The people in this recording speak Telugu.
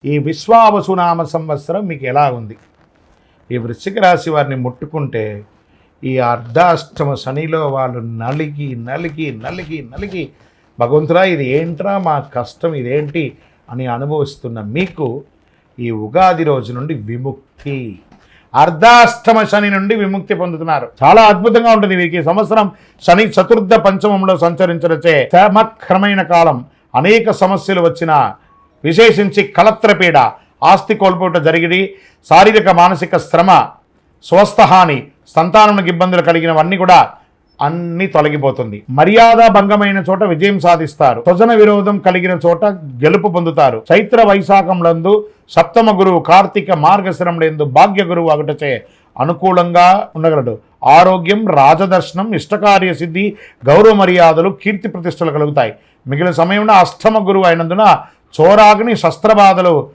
ఈ విశ్వావసునామ సంవత్సరం మీకు ఎలా ఉంది? ఈ వృశ్చిక రాశి వారిని ముట్టుకుంటే ఈ అర్ధాష్టమ శనిలో వాళ్ళు నలిగి నలిగి నలిగి నలిగి భగవంతుడా ఇది ఏంట్రా మా కష్టం ఇదేంటి అని అనుభవిస్తున్న మీకు ఈ ఉగాది రోజు నుండి విముక్తి, అర్ధాష్టమ శని నుండి విముక్తి పొందుతున్నారు. చాలా అద్భుతంగా ఉంటుంది వీరికి. సంవత్సరం శని చతుర్థ పంచమంలో సంచరించడచే చమత్కరమైన కాలం. అనేక సమస్యలు వచ్చిన, విశేషించి కళత్రపీడ, ఆస్తి కోల్పోట జరిగి శారీరక మానసిక శ్రమ, స్వస్థహాని, సంతానానికి ఇబ్బందులు కలిగినవన్నీ కూడా అన్నీ తొలగిపోతుంది. మర్యాద భంగమైన చోట విజయం సాధిస్తారు. స్వజన విరోధం కలిగిన చోట గెలుపు పొందుతారు. చైత్ర వైశాఖంలందు సప్తమ గురువు కార్తీక మార్గశిరంలందు భాగ్య గురువు అగటచే అనుకూలంగా ఉండగలడు. ఆరోగ్యం, రాజదర్శనం, ఇష్టకార్య సిద్ధి, గౌరవ మర్యాదలు, కీర్తి ప్రతిష్టలు కలుగుతాయి. మిగిలిన సమయంలో అష్టమ గురువు అయినందున చోరాగ్ని, శస్త్రబాధలు